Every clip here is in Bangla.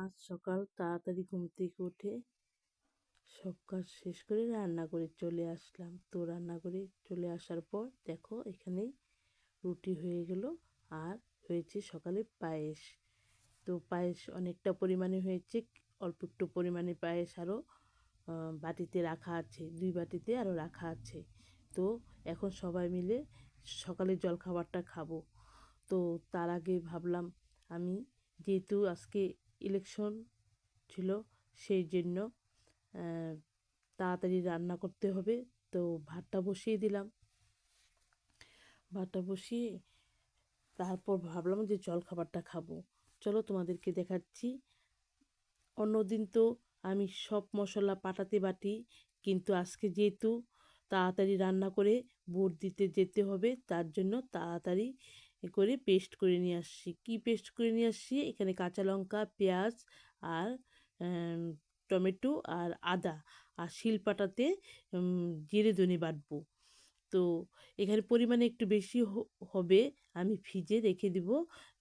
আজ সকাল তাড়াতাড়ি ঘুম থেকে উঠে সব কাজ শেষ করে রান্না করে চলে আসলাম। তো রান্না করে চলে আসার পর দেখো এখানে রুটি হয়ে গেল আর হয়েছে সকালে পায়েস। তো পায়েস অনেকটা পরিমাণে হয়েছে, অল্প একটু পরিমাণে পায়েস আরও বাটিতে রাখা আছে, 2 বাটিতে আরও রাখা আছে। তো এখন সবাই মিলে সকালের জলখাবারটা খাবো। তো তার আগে ভাবলাম আমি, যেহেতু আজকে ইলেকশন ছিল সেই জন্য তাড়াতাড়ি রান্না করতে হবে। তো ভাতটা বসিয়ে দিলাম। ভাতটা বসিয়ে তারপর ভাবলাম যে জলখাবারটা খাবো। চলো তোমাদেরকে দেখাচ্ছি। অন্যদিন তো আমি সব মশলা পাটাতে বাটি, কিন্তু আজকে যেহেতু তাড়াতাড়ি রান্না করে ভোট দিতে যেতে হবে তার জন্য তাড়াতাড়ি করে পেস্ট করে নিয়ে আসছি। কী পেস্ট করে নিয়ে আসছি? এখানে কাঁচা লঙ্কা, পেঁয়াজ আর টমেটো আর আদা আর শিলপাটাতে জিরে ধনে বাটবো। তো এখানে পরিমাণে একটু বেশি হবে, আমি ফ্রিজে রেখে দিব,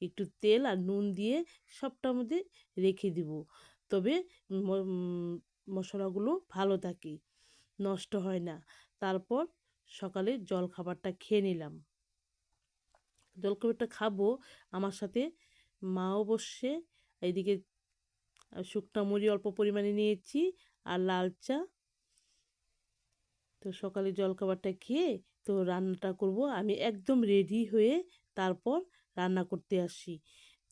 একটু তেল আর নুন দিয়ে সবটার মধ্যে রেখে দিব। তবে মশলাগুলো ভালো থাকে, নষ্ট হয় না। তারপর সকালে জলখাবারটা খেয়ে নিলাম। জলখাবারটা খাবো, আমার সাথে মাও বসছে। এইদিকে শুকনো মুড়ি অল্প পরিমাণে নিয়েছি আর লাল চা। তো সকালে জলখাবারটা খেয়ে তো রান্নাটা করব। আমি একদম রেডি হয়ে তারপর রান্না করতে আসি।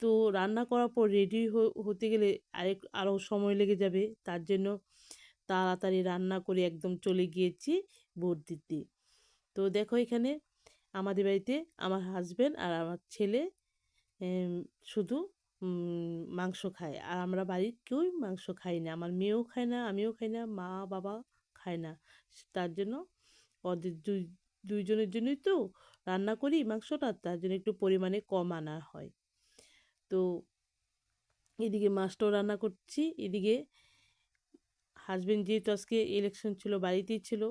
তো রান্না করার পর রেডি হতে গেলে আরও সময় লেগে যাবে, তার জন্য তাড়াতাড়ি রান্না করে একদম চলে গিয়েছি ভোট দিতে। তো দেখো এখানে আমাদের বাড়িতে আমার হাজব্যান্ড আর আমার ছেলে শুধু মাংস খায়, আর আমরা বাড়ির কেউই মাংস খাই না। আমার মেয়েও খায় না, আমিও খাই না, মা বাবা খায় না। তার জন্য ওদের দুইজনের জন্যই তো রান্না করি মাংসটা, তার জন্য একটু পরিমাণে কম আনা হয়। তো এদিকে মাছটাও রান্না করছি। এদিকে হাজব্যান্ড যেহেতু আজকে ইলেকশন ছিল বাড়িতেই ছিল,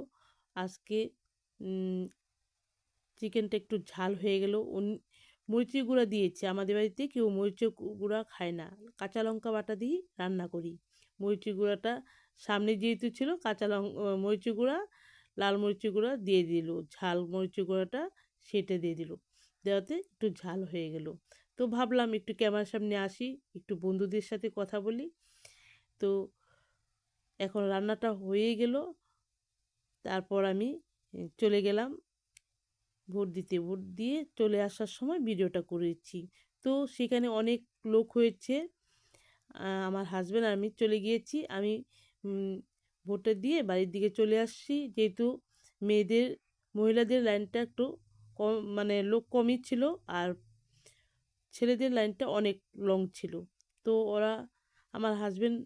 আজকে চিকেনটা একটু ঝাল হয়ে গেল। মরিচের গুঁড়া দিয়েছে, আমাদের বাড়িতে কেউ মরিচের গুঁড়া খায় না, কাঁচা লঙ্কা বাটা দিয়ে রান্না করি। মরিচের গুঁড়াটা সামনে যেহেতু ছিল, মরিচের গুঁড়া, লাল মরিচের গুঁড়া দিয়ে দিল, ঝাল মরিচের গুঁড়াটা সেটে দিয়ে দিল, দেওয়াতে একটু ঝাল হয়ে গেল। তো ভাবলাম একটু ক্যামেরার সামনে আসি, একটু বন্ধুদের সাথে কথা বলি। তো এখন রান্নাটা হয়ে গেল, তারপর আমি চলে গেলাম ভোট দিতে। ভোট দিয়ে চলে আসার সময় ভিডিওটা করেছি। তো সেখানে অনেক লোক হয়েছে, আমার হাজব্যান্ড আর আমি চলে গিয়েছি। আমি ভোটটা দিয়ে বাড়ির দিকে চলে আসছি। যেহেতু মহিলাদের লাইনটা একটু কম, মানে লোক কমই ছিল, আর ছেলেদের লাইনটা অনেক লং ছিল। তো আমার হাজব্যান্ড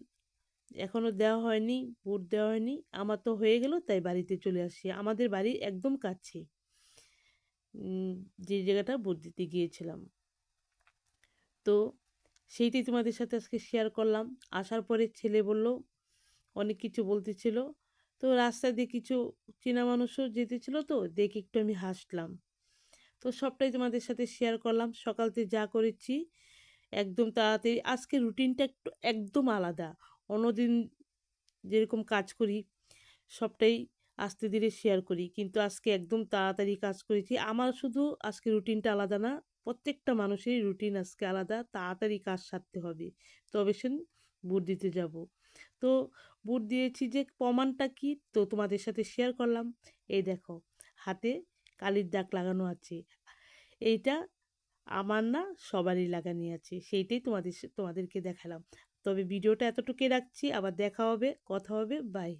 এখনও দেওয়া হয়নি, ভোট দেওয়া হয়নি, আমার তো হয়ে গেল, তাই বাড়িতে চলে আসছি। আমাদের বাড়ির একদম কাছে যে জায়গাটা ভোট দিতে গিয়েছিলাম। তো সেইটাই তোমাদের সাথে আজকে শেয়ার করলাম। আসার পরে ছেলে বলল, অনেক কিছু বলতেছিল। তো রাস্তা দিয়ে কিছু চেনা মানুষও যেতেছিল, তো দেখে একটু আমি হাসলাম। তো সবটাই তোমাদের সাথে শেয়ার করলাম। সকালতে যা করেছি একদম তাড়াতাড়ি, আজকে রুটিনটা একদম আলাদা। অন্যদিন যেরকম কাজ করি সবটাই আস্তে ধীরে শেয়ার করি, কিন্তু আজকে একদম তাড়াতাড়ি কাজ করেছি। আমার শুধু আজকে রুটিনটা আলাদা না, প্রত্যেকটা মানুষেরই রুটিন আজকে আলাদা। তাড়াতাড়ি কাজ সারতে হবে, তবে সে ভোট দিতে যাব। তো ভোট দিয়েছি যে প্রমাণটা কি, তো তোমাদের সাথে শেয়ার করলাম। এই দেখো হাতে কালির দাগ লাগানো আছে, এইটা আমার না, সবারই লাগানো আছে, সেইটাই তোমাদেরকে দেখালাম। তবে ভিডিওটা এতটুকুই রাখছি, আবার দেখা হবে, কথা হবে, বাই।